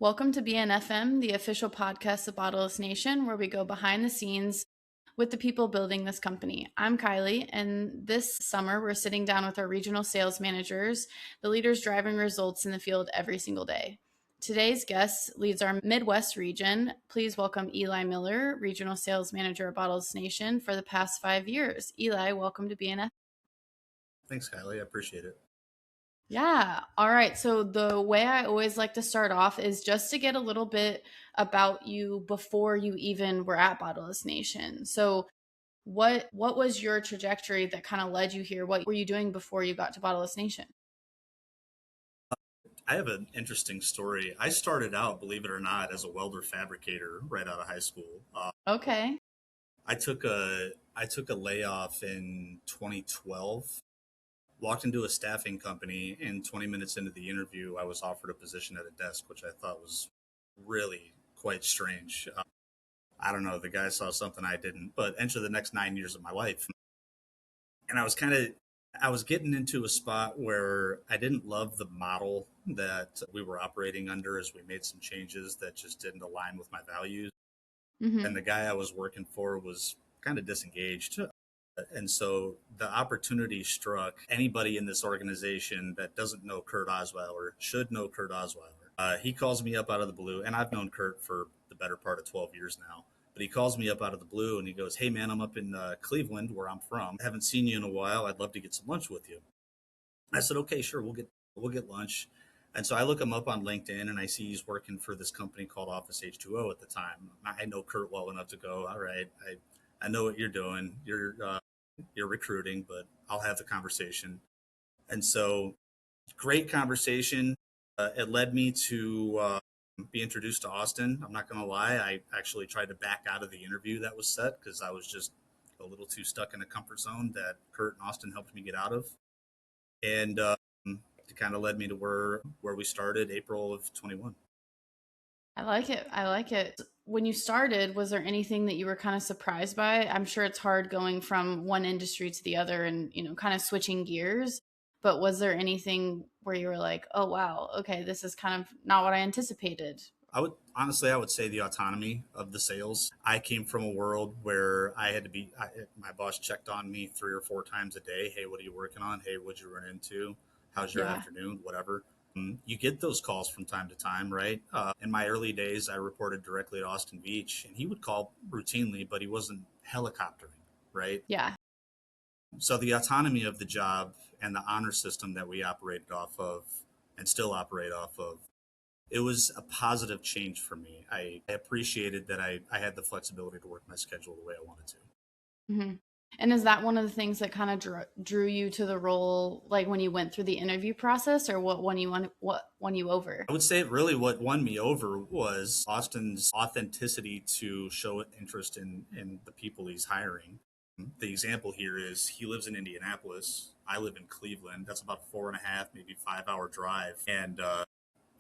Welcome to BNFM, the official podcast of Bottleless Nation, where we go behind the scenes with the people building this company. I'm Kylie, and this summer we're sitting down with our regional sales managers, the leaders driving results in the field every single day. Today's guest leads our Midwest region. Please welcome Eli Miller, regional sales manager at Bottleless Nation for the past 5 years. Eli, welcome to BNF. Thanks, Kylie. I appreciate it. Yeah. All right. So the way I always like to start off is just to get a little bit about you before you even were at Bottleless Nation. So what was your trajectory that kind of led you here? What were you doing before you got to Bottleless Nation? I have an interesting story. I started out, believe it or not, as a welder fabricator right out of high school. Okay. I took a layoff in 2012. Walked into a staffing company, and 20 minutes into the interview, I was offered a position at a desk, which I thought was really quite strange. I don't know. The guy saw something I didn't, but enter the next 9 years of my life. And I was getting into a spot where I didn't love the model that we were operating under as we made some changes that just didn't align with my values. Mm-hmm. And the guy I was working for was kind of disengaged. And so the opportunity struck anybody in this organization that doesn't know Kurt Osweiler should know Kurt Osweiler. He calls me up out of the blue, and I've known Kurt for the better part of 12 years now. But he calls me up out of the blue and he goes, "Hey, man, I'm up in Cleveland, where I'm from. I haven't seen you in a while. I'd love to get some lunch with you." I said, "Okay, sure, we'll get lunch." And so I look him up on LinkedIn and I see he's working for this company called Office H2O at the time. I know Kurt well enough to go, "All right, I know what you're doing. You're recruiting, but I'll have the conversation." And so, great conversation. It led me to be introduced to Austin. I'm not going to lie. I actually tried to back out of the interview that was set because I was just a little too stuck in a comfort zone that Kurt and Austin helped me get out of. And it kind of led me to where we started April of 21. I like it. I like it. When you started, was there anything that you were kind of surprised by? I'm sure it's hard going from one industry to the other and, kind of switching gears. But was there anything where you were like, oh, wow, okay, this is kind of not what I anticipated? I would say the autonomy of the sales. I came from a world where my boss checked on me 3 or 4 times a day. "Hey, what are you working on? Hey, what'd you run into? How's your Yeah. afternoon?" Whatever. You get those calls from time to time, right? In my early days, I reported directly to Austin Beach, and he would call routinely, but he wasn't helicoptering, right? Yeah. So the autonomy of the job and the honor system that we operated off of and still operate off of, it was a positive change for me. I appreciated that I had the flexibility to work my schedule the way I wanted to. Hmm. And is that one of the things that kind of drew you to the role, like when you went through the interview process, or what won you over? I would say really what won me over was Austin's authenticity to show interest in the people he's hiring. The example here is he lives in Indianapolis. I live in Cleveland. That's about 4.5, maybe 5 hour drive. And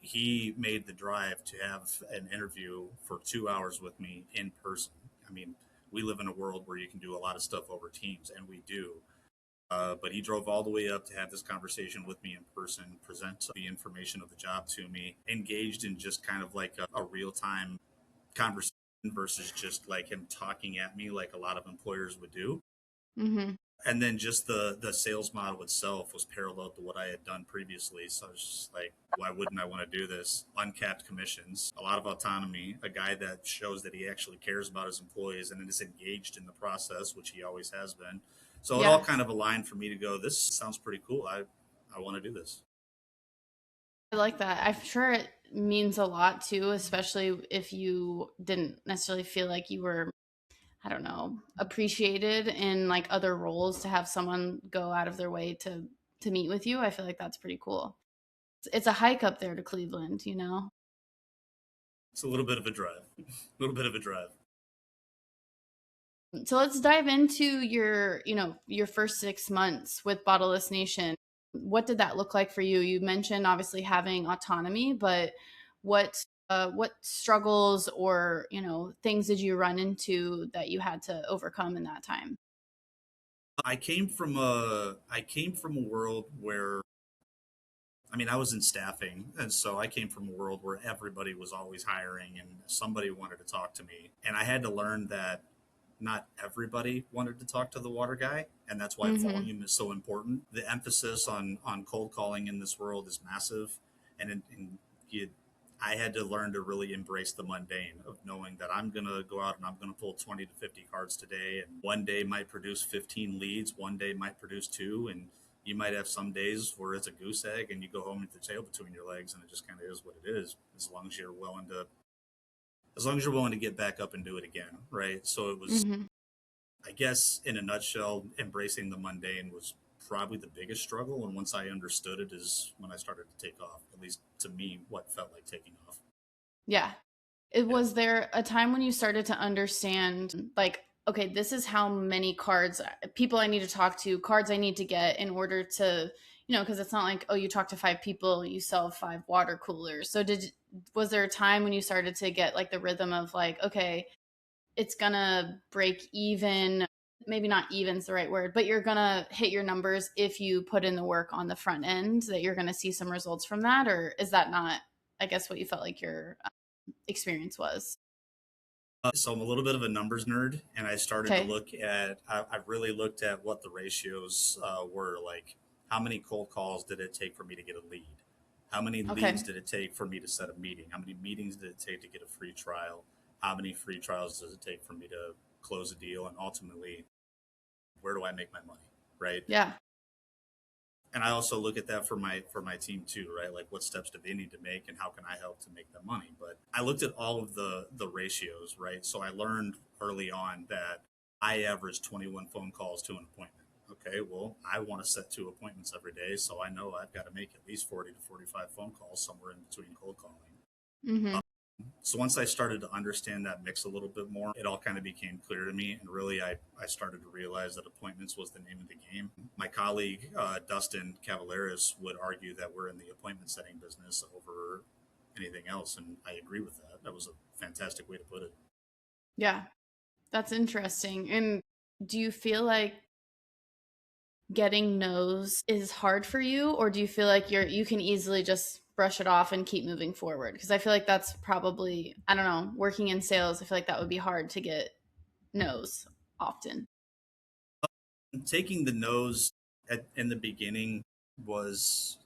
he made the drive to have an interview for 2 hours with me in person. I mean, we live in a world where you can do a lot of stuff over Teams, and we do. But he drove all the way up to have this conversation with me in person, present the information of the job to me, engaged in just kind of like a real time conversation versus just like him talking at me like a lot of employers would do. Hmm. And then just the sales model itself was parallel to what I had done previously. So I was just like, why wouldn't I want to do this? Uncapped commissions, a lot of autonomy, a guy that shows that he actually cares about his employees and is engaged in the process, which he always has been. So it all Yeah. kind of aligned for me to go, this sounds pretty cool. I want to do this. I like that. I'm sure it means a lot too, especially if you didn't necessarily feel like you were, I don't know, appreciated in like other roles to have someone go out of their way to meet with you. I feel like that's pretty cool. It's a hike up there to Cleveland. It's a little bit of a drive, a little bit of a drive. So let's dive into your first 6 months with Bottleless Nation. What did that look like for you? You mentioned obviously having autonomy, but what struggles or things did you run into that you had to overcome in that time? I came from a world where I mean, I was in staffing, and so I came from a world where everybody was always hiring and somebody wanted to talk to me. And I had to learn that not everybody wanted to talk to the water guy, and that's why Mm-hmm. volume is so important. The emphasis on cold calling in this world is massive, and you, I had to learn to really embrace the mundane of knowing that I'm going to go out and I'm going to pull 20 to 50 cards today, and one day might produce 15 leads, one day might produce two, and you might have some days where it's a goose egg and you go home with the tail between your legs, and it just kind of is what it is. As long as you're willing to get back up and do it again, right? So it was, Mm-hmm. I guess, in a nutshell, embracing the mundane was probably the biggest struggle. And once I understood it, is when I started to take off. At least to me, what felt like taking off. Yeah. It Yeah. was there a time when you started to understand, like, okay, this is how many cards, people I need to talk to, cards I need to get in order to, because it's not like, oh, you talk to five people, you sell five water coolers. So was there a time when you started to get like the rhythm of like, okay, it's gonna break even? Maybe not even's the right word, but you're gonna hit your numbers if you put in the work on the front end, that you're gonna see some results from that? Or is that not, I guess, what you felt like your experience was? So I'm a little bit of a numbers nerd, and I started to Okay. look at. I really looked at what the ratios were. Like, how many cold calls did it take for me to get a lead? How many leads Okay. did it take for me to set a meeting? How many meetings did it take to get a free trial? How many free trials does it take for me to close a deal? And ultimately, where do I make my money? Right. Yeah. And I also look at that for my team too, right? Like, what steps do they need to make, and how can I help to make them money? But I looked at all of the ratios, right? So I learned early on that I average 21 phone calls to an appointment. Okay, well, I want to set two appointments every day, so I know I've got to make at least 40 to 45 phone calls somewhere in between cold calling. Mm-hmm. So once I started to understand that mix a little bit more, it all kind of became clear to me. And really, I started to realize that appointments was the name of the game. My colleague, Dustin Cavaleris, would argue that we're in the appointment setting business over anything else. And I agree with that. That was a fantastic way to put it. Yeah. That's interesting. And do you feel like getting no's is hard for you, or do you feel like you can easily just brush it off and keep moving forward? Because I feel like that's probably, I don't know, working in sales, I feel like that would be hard to get no's often. Taking the nose in the beginning was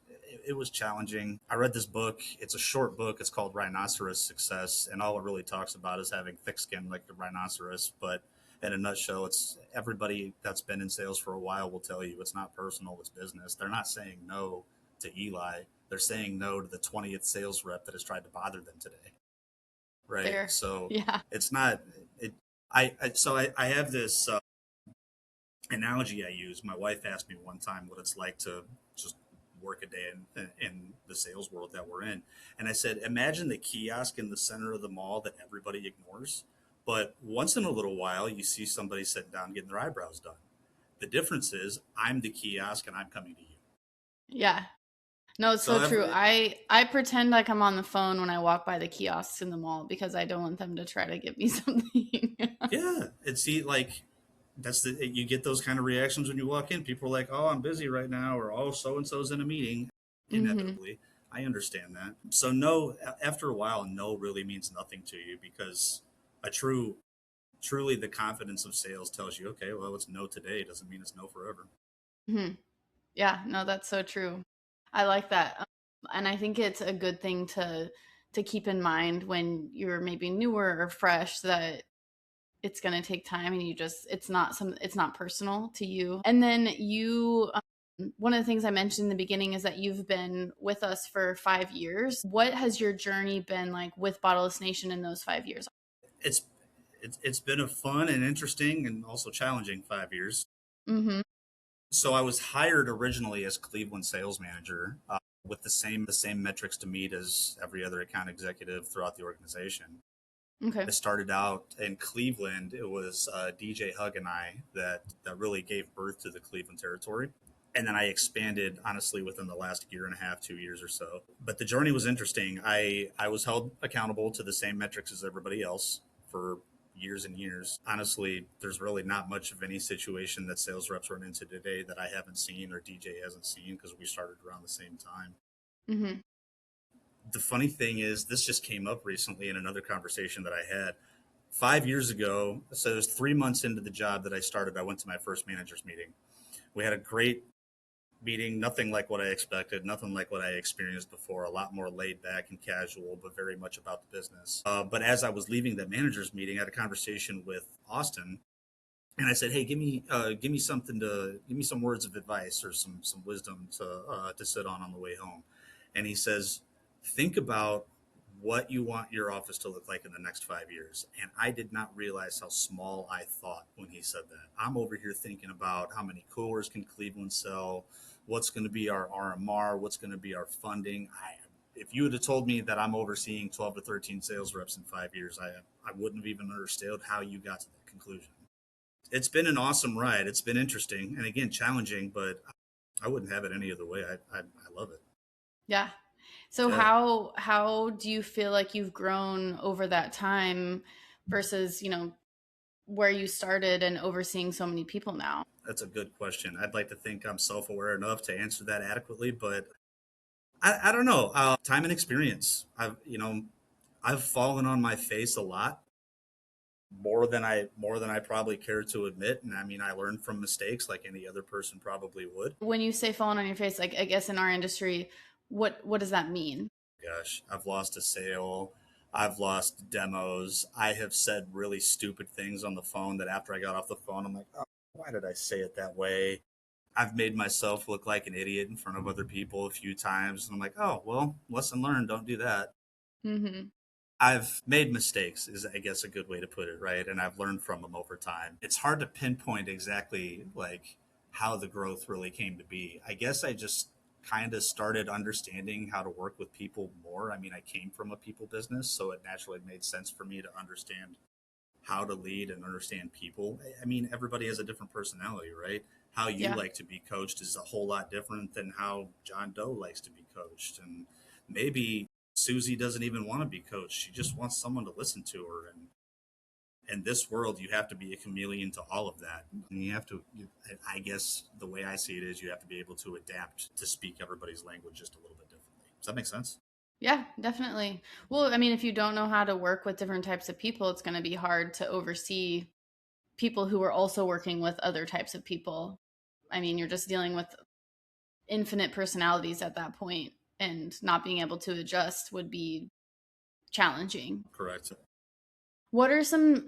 it was challenging. I read this book. It's a short book. It's called Rhinoceros Success, and all it really talks about is having thick skin like the rhinoceros. But in a nutshell, it's everybody that's been in sales for a while will tell you it's not personal, it's business. They're not saying no to Eli. They're saying no to the 20th sales rep that has tried to bother them today. Right. Fair. So Yeah. it's not it. I have this analogy I use. My wife asked me one time what it's like to just work a day in the sales world that we're in. And I said, imagine the kiosk in the center of the mall that everybody ignores. But once in a little while, you see somebody sitting down getting their eyebrows done. The difference is I'm the kiosk and I'm coming to you. Yeah. No, it's So so true. every, I pretend like I'm on the phone when I walk by the kiosks in the mall because I don't want them to try to give me something. yeah, it's like that's you get those kind of reactions when you walk in. People are like, "Oh, I'm busy right now," or "Oh, so and so's in a meeting." Mm-hmm. Inevitably, I understand that. So no, after a while, no really means nothing to you because a truly the confidence of sales tells you, okay, well, it's no today doesn't mean it's no forever. Mm-hmm. Yeah, no, that's so true. I like that. And I think it's a good thing to keep in mind when you're maybe newer or fresh, that it's going to take time, and it's not personal to you. And then one of the things I mentioned in the beginning is that you've been with us for 5 years. What has your journey been like with Bottleless Nation in those 5 years? It's it's been a fun and interesting and also challenging 5 years. Mm-hmm. So I was hired originally as Cleveland sales manager with the same metrics to meet as every other account executive throughout the organization. Okay. I started out in Cleveland. It was DJ Hug and I that really gave birth to the Cleveland territory. And then I expanded, honestly, within the last year and a half, 2 years or so. But the journey was interesting. I was held accountable to the same metrics as everybody else for years and years. Honestly, there's really not much of any situation that sales reps run into today that I haven't seen or DJ hasn't seen because we started around the same time. Mm-hmm. The funny thing is, this just came up recently in another conversation that I had. 5 years ago, so it was 3 months into the job that I started, I went to my first manager's meeting. We had a great meeting, nothing like what I expected, nothing like what I experienced before, a lot more laid back and casual, but very much about the business. But as I was leaving that manager's meeting, I had a conversation with Austin, and I said, "Hey, give me something to give me some words of advice or some wisdom to sit on the way home." And he says, "Think about what you want your office to look like in the next 5 years." And I did not realize how small I thought when he said that. I'm over here thinking about how many coolers can Cleveland sell, what's going to be our RMR, what's going to be our funding. If you would have told me that I'm overseeing 12 to 13 sales reps in 5 years, I wouldn't have even understood how you got to that conclusion. It's been an awesome ride. It's been interesting and again challenging, but I wouldn't have it any other way. I love it. Yeah. So Yeah, how do you feel like you've grown over that time versus, where you started and overseeing so many people now? that's a good question. I'd like to think I'm self-aware enough to answer that adequately, but I don't know. Time and experience. I've fallen on my face a lot, more than I probably care to admit. And I mean, I learned from mistakes like any other person probably would. When you say falling on your face, like I guess in our industry, what does that mean? Gosh, I've lost a sale. I've lost demos. I have said really stupid things on the phone that after I got off the phone, I'm like, oh, why did I say it that way? I've made myself look like an idiot in front of other people a few times. And I'm like, oh, well, lesson learned. Don't do that. Mm-hmm. I've made mistakes, is I guess a good way to put it, right? And I've learned from them over time. It's hard to pinpoint exactly like how the growth really came to be. I guess I just kind of started understanding how to work with people more. I mean, I came from a people business, so it naturally made sense for me to understand how to lead and understand people. I mean, everybody has a different personality, right? How you Yeah. like to be coached is a whole lot different than how John Doe likes to be coached. And maybe Susie doesn't even want to be coached. She just wants someone to listen to her. And in this world, you have to be a chameleon to all of that. And you have to, I guess the way I see it is you have to be able to adapt to speak everybody's language just a little bit differently. Does that make sense? Yeah, definitely. Well, I mean, if you don't know how to work with different types of people, it's going to be hard to oversee people who are also working with other types of people. I mean, you're just dealing with infinite personalities at that point, and not being able to adjust would be challenging. Correct. What are some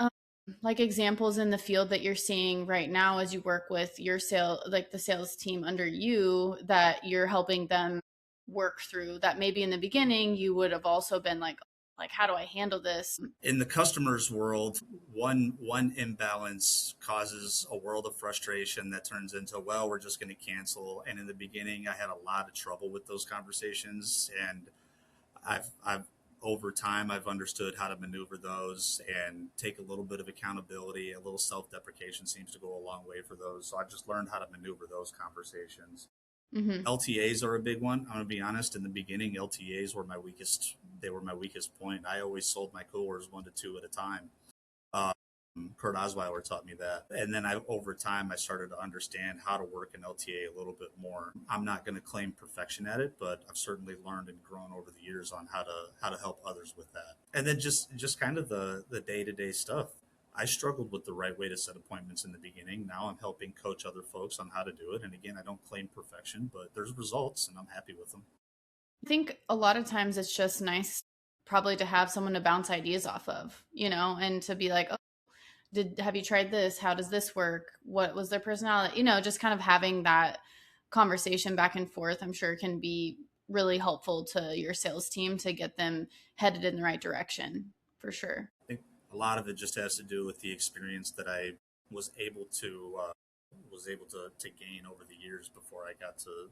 like examples in the field that you're seeing right now as you work with your like the sales team under you, that you're helping them work through, that maybe in the beginning you would have also been like how do I handle this? In the customer's world, one imbalance causes a world of frustration that turns into, well, we're just going to cancel. And in the beginning, I had a lot of trouble with those conversations, and I've over time I've understood how to maneuver those and take a little bit of accountability. A little self-deprecation seems to go a long way for those. So I've just learned how to maneuver those conversations. Hmm. LTAs are a big one. I'm gonna be honest. In the beginning, LTAs were my weakest. They were my weakest point. I always sold my coolers one to two at a time. Um, Kurt Osweiler taught me that, and then over time, I started to understand how to work an LTA a little bit more. I'm not going to claim perfection at it, but I've certainly learned and grown over the years on how to help others with that. And then just kind of the day to day stuff. I struggled with the right way to set appointments in the beginning. Now I'm helping coach other folks on how to do it. And again, I don't claim perfection, but there's results and I'm happy with them. I think a lot of times it's just nice probably to have someone to bounce ideas off of, and to be like, oh, have you tried this? How does this work? What was their personality? Just kind of having that conversation back and forth, I'm sure can be really helpful to your sales team to get them headed in the right direction, for sure. I think a lot of it just has to do with the experience that I was able to to gain over the years before I got to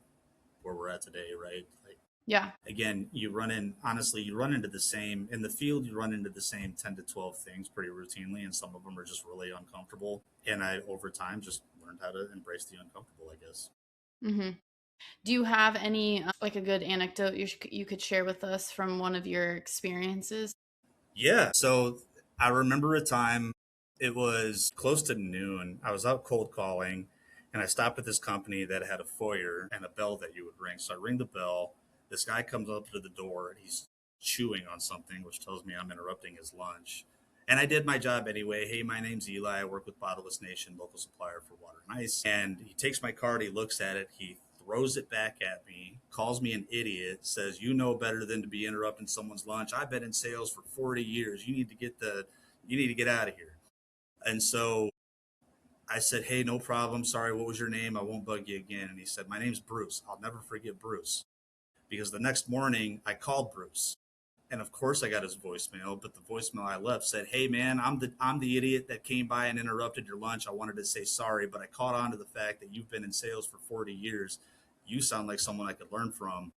where we're at today, right? Like, Yeah. again, you run into the same in the field. You run into the same 10 to 12 things pretty routinely, and some of them are just really uncomfortable. And I, over time, just learned how to embrace the uncomfortable, I guess. Hmm. Do you have any like a good anecdote you could share with us from one of your experiences? Yeah. So I remember a time, it was close to noon. I was out cold calling and I stopped at this company that had a foyer and a bell that you would ring. So I ring the bell. This guy comes up to the door and he's chewing on something, which tells me I'm interrupting his lunch. And I did my job anyway. Hey, my name's Eli. I work with Bottleless Nation, local supplier for water and ice. And he takes my card, he looks at it, he throws it back at me, calls me an idiot, says, "You know better than to be interrupting someone's lunch. I've been in sales for 40 years. You need to get out of here." And so I said, "Hey, no problem. Sorry, what was your name? I won't bug you again." And he said, "My name's Bruce." I'll never forget Bruce, because the next morning I called Bruce. And of course I got his voicemail, but the voicemail I left said, "Hey man, I'm the idiot that came by and interrupted your lunch. I wanted to say sorry, but I caught on to the fact that you've been in sales for 40 years. You sound like someone I could learn from."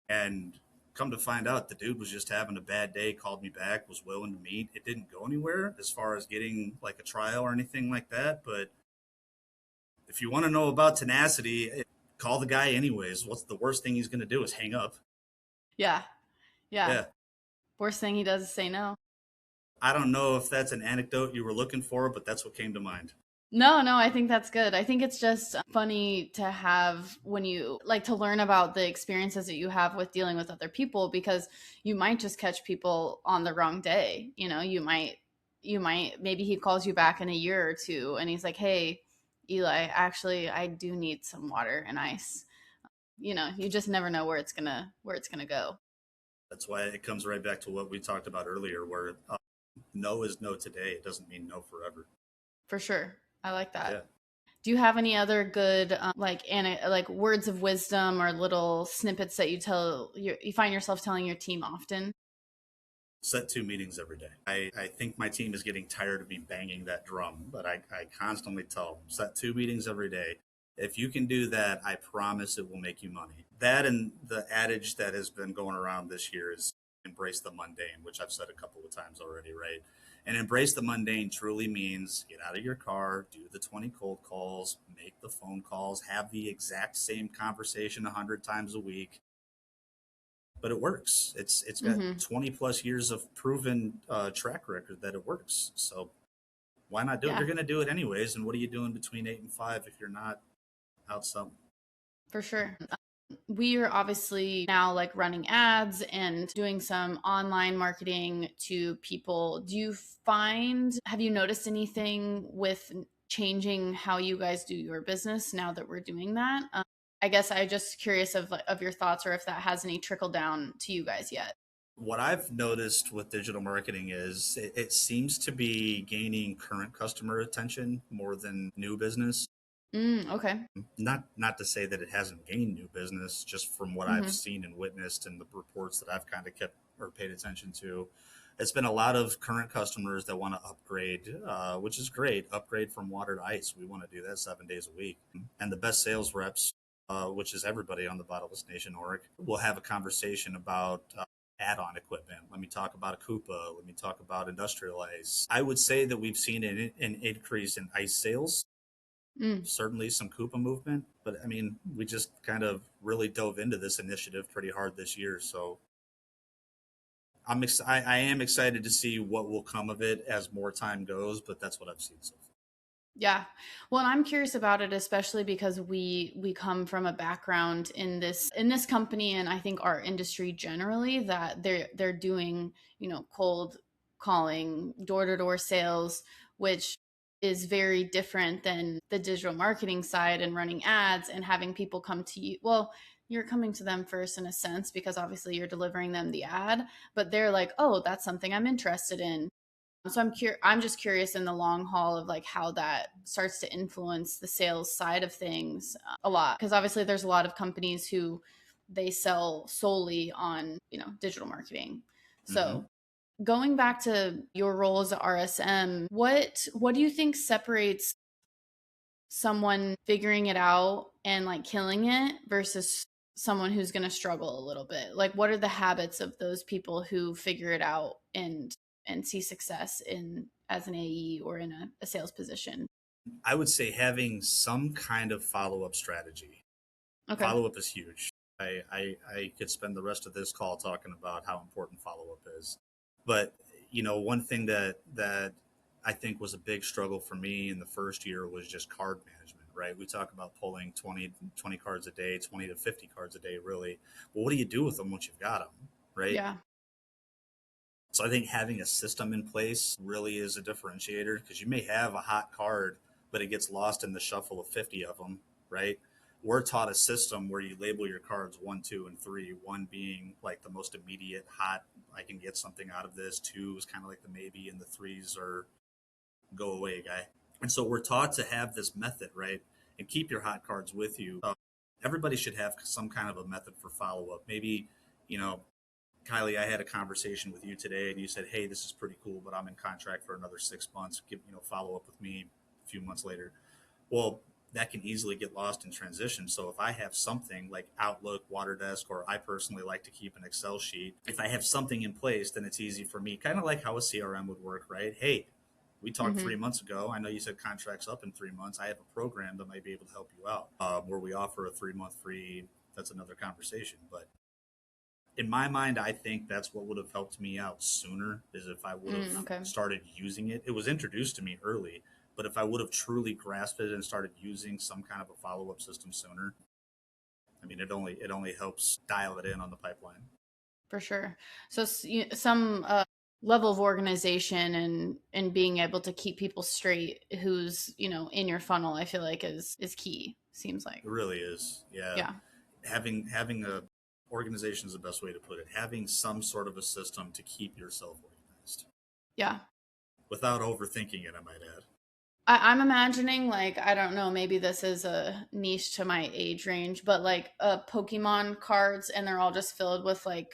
And come to find out, the dude was just having a bad day, called me back, was willing to meet. It didn't go anywhere as far as getting like a trial or anything like that. But if you want to know about tenacity, call the guy anyways. What's the worst thing he's going to do is hang up. Yeah. Yeah. Yeah. Worst thing he does is say no. I don't know if that's an anecdote you were looking for, but that's what came to mind. No, I think that's good. I think it's just funny to have when you like to learn about the experiences that you have with dealing with other people, because you might just catch people on the wrong day. Maybe he calls you back in a year or two and he's like, "Hey, Eli, actually, I do need some water and ice." You just never know where it's gonna go. That's why it comes right back to what we talked about earlier, where no is no today. It doesn't mean no forever. For sure. I like Yeah. that. Do you have any other good like words of wisdom or little snippets that you find yourself telling your team often? Set 2 meetings every day. I think my team is getting tired of me banging that drum, but I constantly tell them, set 2 meetings every day. If you can do that, I promise it will make you money. That, and the adage that has been going around this year is embrace the mundane, which I've said a couple of times already, right? And embrace the mundane truly means get out of your car, do the 20 cold calls, make the phone calls, have the exact same conversation 100 times a week. But it works. It's got Mm-hmm. 20 plus years of proven track record that it works. So why not do it? Yeah, You're going to do it anyways. And what are you doing between 8 and 5 if you're not out selling? for sure. We are obviously now like running ads and doing some online marketing to people. Have you noticed anything with changing how you guys do your business now that we're doing that? I guess I just curious of your thoughts, or if that has any trickle down to you guys yet. What I've noticed with digital marketing is it seems to be gaining current customer attention more than new business. Okay. Not to say that it hasn't gained new business, just from what I've Mm-hmm. seen and witnessed and the reports that I've kind of kept or paid attention to. It's been a lot of current customers that want to upgrade, which is great. Upgrade from water to ice. We want to do that 7 days a week. And the best sales reps, which is everybody on the Bottleless Nation org, will have a conversation about add-on equipment. Let me talk about a Coupa. Let me talk about industrial ice. I would say that we've seen an increase in ice sales, Mm. certainly some Coupa movement, but I mean, we just kind of really dove into this initiative pretty hard this year. So I am excited to see what will come of it as more time goes, but that's what I've seen so far. Yeah. Well, and I'm curious about it, especially because we come from a background in this company, and I think our industry generally, that they're doing, cold calling, door-to-door sales, which is very different than the digital marketing side and running ads and having people come to you. Well, you're coming to them first in a sense, because obviously you're delivering them the ad, but they're like, "Oh, that's something I'm interested in." So I'm just curious in the long haul of like how that starts to influence the sales side of things a lot, because obviously there's a lot of companies who they sell solely on, digital marketing. Mm-hmm. So going back to your role as a RSM, what do you think separates someone figuring it out and like killing it versus someone who's going to struggle a little bit? Like, what are the habits of those people who figure it out and see success in as an AE or in a sales position? I would say having some kind of follow-up strategy. Okay. Follow-up is huge. I could spend the rest of this call talking about how important follow-up is. But, one thing that I think was a big struggle for me in the first year was just card management. right? We talk about pulling 20 cards a day, 20 to 50 cards a day, really. Well, what do you do with them once you've got them, right? Yeah. So I think having a system in place really is a differentiator, because you may have a hot card, but it gets lost in the shuffle of 50 of them, right? We're taught a system where you label your cards 1, 2, and 3. 1 being like the most immediate hot, I can get something out of this. 2 is kind of like the maybe, and the 3s are go away guy. And so we're taught to have this method, right? And keep your hot cards with you. Everybody should have some kind of a method for follow up. Maybe, you know, Kylie, I had a conversation with you today, and you said, "Hey, this is pretty cool, but I'm in contract for another 6 months. Follow up with me a few months later." Well, that can easily get lost in transition. So if I have something like Outlook, Waterdesk, or I personally like to keep an Excel sheet, if I have something in place, then it's easy for me. Kind of like how a CRM would work, right? Hey, we talked Mm-hmm. 3 months ago. I know you said contracts up in 3 months. I have a program that might be able to help you out, where we offer a 3 month free. That's another conversation, but in my mind, I think that's what would have helped me out sooner, is if I would have Okay. started using it. It was introduced to me early, but if I would have truly grasped it and started using some kind of a follow up system sooner, I mean, it only helps dial it in on the pipeline. For sure. So some level of organization and being able to keep people straight who's, in your funnel, I feel like is key, seems like. It really is, yeah. Yeah. Having a organization is the best way to put it. Having some sort of a system to keep yourself organized Yeah. without overthinking it, I might add. I'm imagining, like, I don't know, maybe this is a niche to my age range, but like Pokemon cards, and they're all just filled with like,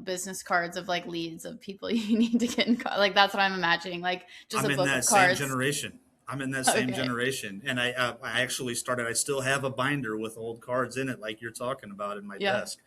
business cards of like leads of people you need to get in. Like, that's what I'm imagining. Like, just I'm a in book that of same cards. generation. I'm in that same Okay. generation, and I actually started. I still have a binder with old cards in it, like you're talking about, in my Yeah. desk.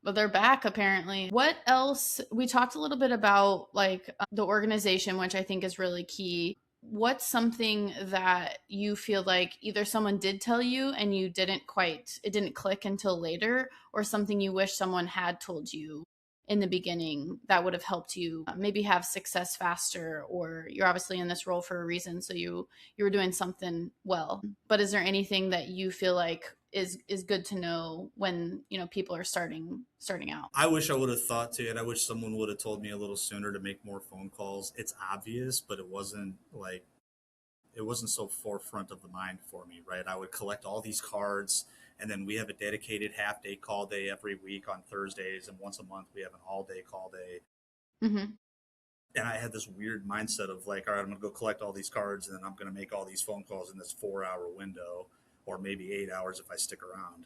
But they're back apparently. What else? We talked a little bit about like the organization, which I think is really key. What's something that you feel like either someone did tell you and it didn't click until later, or something you wish someone had told you in the beginning that would have helped you maybe have success faster? Or you're obviously in this role for a reason, so you were doing something well. But is there anything that you feel like is good to know when people are starting out? I wish I would have thought to it. I wish someone would have told me a little sooner to make more phone calls. It's obvious, but it wasn't so forefront of the mind for me, right? I would collect all these cards, and then we have a dedicated half day call day every week on Thursdays, and once a month we have an all day call day. Hmm. And I had this weird mindset of like, all right, I'm going to go collect all these cards, and then I'm going to make all these phone calls in this 4 hour window, or maybe 8 hours if I stick around,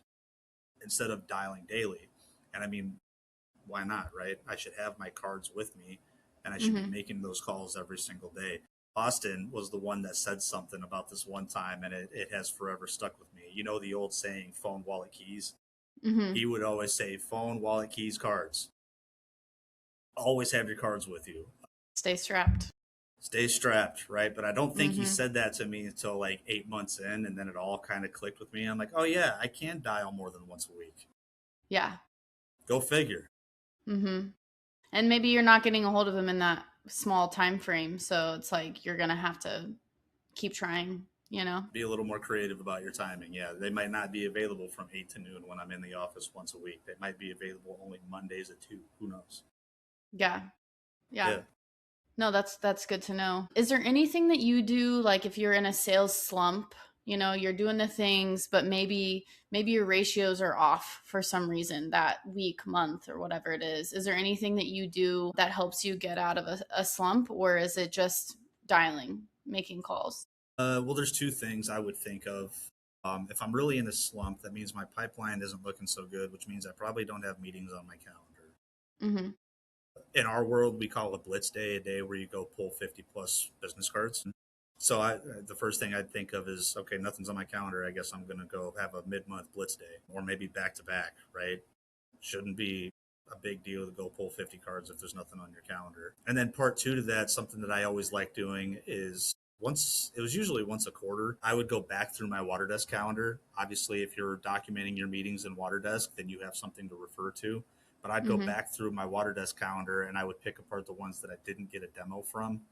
instead of dialing daily. And I mean, why not, right? I should have my cards with me, and I should be Hmm. making those calls every single day. Austin was the one that said something about this one time, and it has forever stuck with me. You know, the old saying, phone, wallet, keys? Hmm. He would always say, phone, wallet, keys, cards. Always have your cards with you. Stay strapped. Stay strapped, right? But I don't think he Hmm. said that to me until like 8 months in, and then it all kind of clicked with me. I'm like, oh yeah, I can dial more than once a week. Yeah. Go figure. Hmm. And maybe you're not getting a hold of them in that small time frame, so it's like you're gonna have to keep trying. Be a little more creative about your timing. Yeah, they might not be available from 8 to noon when I'm in the office once a week. They might be available only Mondays at 2. Who knows? Yeah. Yeah. Yeah. No, that's good to know. Is there anything that you do, like if you're in a sales slump, you're doing the things, but maybe your ratios are off for some reason that week, month, or whatever it is. Is there anything that you do that helps you get out of a slump, or is it just dialing, making calls? Well, there's two things I would think of. If I'm really in a slump, that means my pipeline isn't looking so good, which means I probably don't have meetings on my calendar. Mm-hmm. In our world, we call a blitz day a day where you go pull 50 plus business cards. So the first thing I'd think of is, okay, nothing's on my calendar. I guess I'm going to go have a mid-month blitz day, or maybe back to back, right? Shouldn't be a big deal to go pull 50 cards if there's nothing on your calendar. And then part two to that, something that I always like doing is, it was usually once a quarter, I would go back through my Waterdesk calendar. Obviously, if you're documenting your meetings in Waterdesk, then you have something to refer to. But I'd go Mm-hmm. back through my Waterdesk calendar, and I would pick apart the ones that I didn't get a demo from,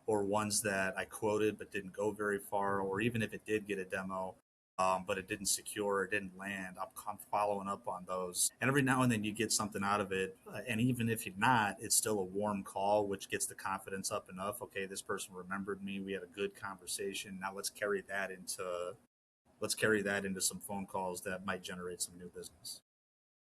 or ones that I quoted but didn't go very far, or even if it did get a demo, but it didn't secure, it didn't land. I'm following up on those. And every now and then you get something out of it. And even if you're not, it's still a warm call, which gets the confidence up enough. Okay, this person remembered me. We had a good conversation. Now let's carry that into some phone calls that might generate some new business.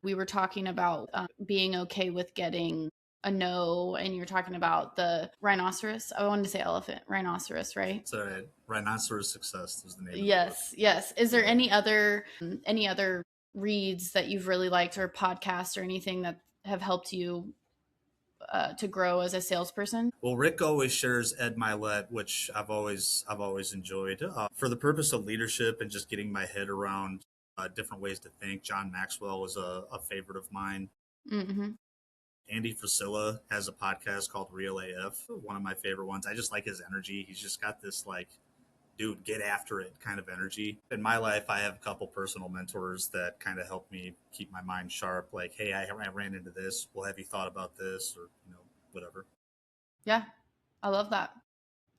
We were talking about being okay with getting a no, and you're talking about the rhinoceros. I wanted to say elephant, rhinoceros, right? So Rhinoceros Success is the name of the book. Yes. Is there any other reads that you've really liked, or podcasts or anything that have helped you to grow as a salesperson? Well, Rick always shares Ed Milet, which I've always enjoyed for the purpose of leadership and just getting my head around different ways to think. John Maxwell was a favorite of mine. Mm-hmm. Andy Frisella has a podcast called Real AF, one of my favorite ones. I just like his energy. He's just got this like, dude, get after it kind of energy. In my life, I have a couple personal mentors that kind of help me keep my mind sharp. Like, hey, I ran into this. Well, have you thought about this? Or, whatever. Yeah, I love that.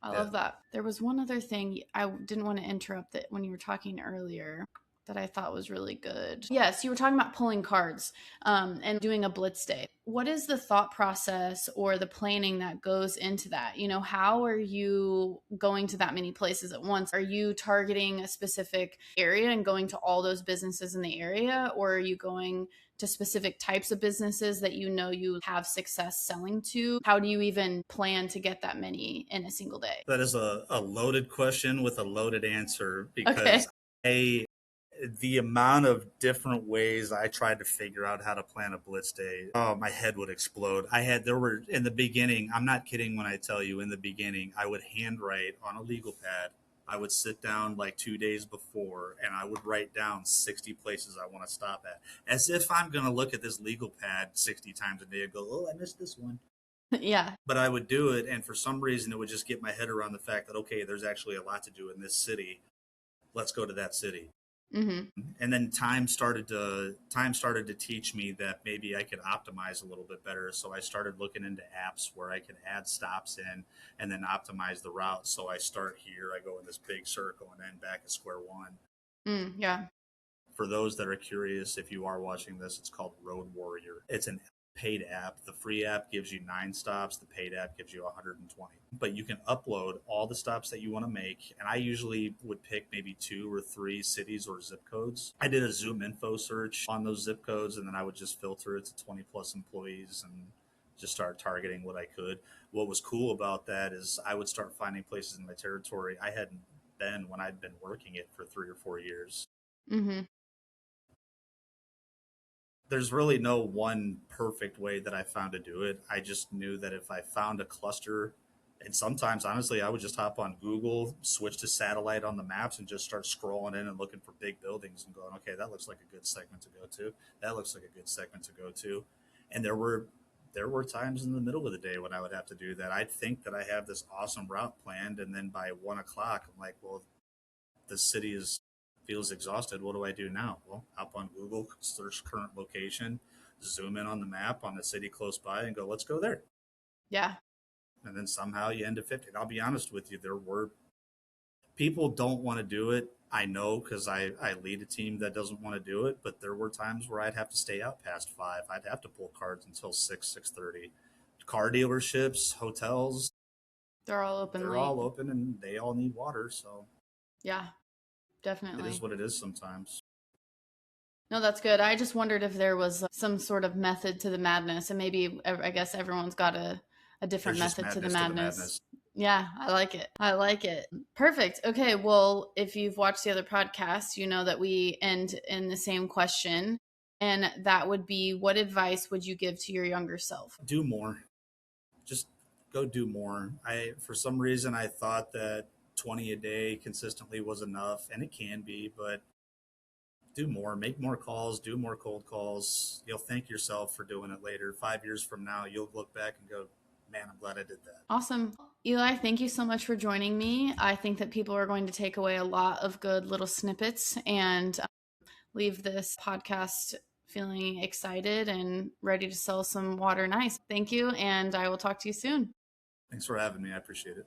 I love that. There was one other thing I didn't want to interrupt that when you were talking earlier that I thought was really good. Yes, you were talking about pulling cards and doing a blitz day. What is the thought process or the planning that goes into that? How are you going to that many places at once? Are you targeting a specific area and going to all those businesses in the area, or are you going to specific types of businesses that you have success selling to? How do you even plan to get that many in a single day? That is a loaded question with a loaded answer, because the amount of different ways I tried to figure out how to plan a blitz day, oh, my head would explode. In the beginning, I'm not kidding when I tell you, in the beginning, I would handwrite on a legal pad. I would sit down like 2 days before and I would write down 60 places I want to stop at, as if I'm going to look at this legal pad 60 times a day and go, oh, I missed this one. Yeah. But I would do it, and for some reason, it would just get my head around the fact that, okay, there's actually a lot to do in this city. Let's go to that city. Mm-hmm. And then time started to teach me that maybe I could optimize a little bit better. So I started looking into apps where I could add stops in and then optimize the route. So I start here, I go in this big circle, and then back at square one. Yeah. For those that are curious, if you are watching this, it's called Road Warrior. It's an paid app. The free app gives you 9 stops. The paid app gives you 120. But you can upload all the stops that you want to make. And I usually would pick maybe 2 or 3 cities or zip codes. I did a Zoom info search on those zip codes, and then I would just filter it to 20 plus employees and just start targeting what I could. What was cool about that is I would start finding places in my territory I hadn't been when I'd been working it for 3 or 4 years. Mm-hmm. There's really no one perfect way that I found to do it. I just knew that if I found a cluster, and sometimes honestly, I would just hop on Google, switch to satellite on the maps, and just start scrolling in and looking for big buildings and going, okay, that looks like a good segment to go to. That looks like a good segment to go to. And there were times in the middle of the day when I would have to do that. I'd think that I have this awesome route planned, and then by 1 o'clock, I'm like, well, the city feels exhausted. What do I do now? Well, hop on Google, search current location, zoom in on the map on the city close by, and go, let's go there. Yeah. And then somehow you end at 50. And I'll be honest with you, there were people don't want to do it. I know, because I lead a team that doesn't want to do it, but there were times where I'd have to stay out past 5. I'd have to pull cards until 6:30. Car dealerships, hotels, They're all open. They're all open, and they all need water. So yeah, definitely. It is what it is sometimes. No, that's good. I just wondered if there was some sort of method to the madness, and maybe I guess everyone's got a different method to the madness. Yeah, I like it. I like it. Perfect. Okay, well, if you've watched the other podcasts, you know that we end in the same question, and that would be, what advice would you give to your younger self? Do more. Just go do more. For some reason, I thought that 20 a day consistently was enough, and it can be, but do more, make more calls, do more cold calls. You'll thank yourself for doing it later. 5 years from now, you'll look back and go, man, I'm glad I did that. Awesome. Eli, thank you so much for joining me. I think that people are going to take away a lot of good little snippets and leave this podcast feeling excited and ready to sell some water and ice. Thank you, and I will talk to you soon. Thanks for having me. I appreciate it.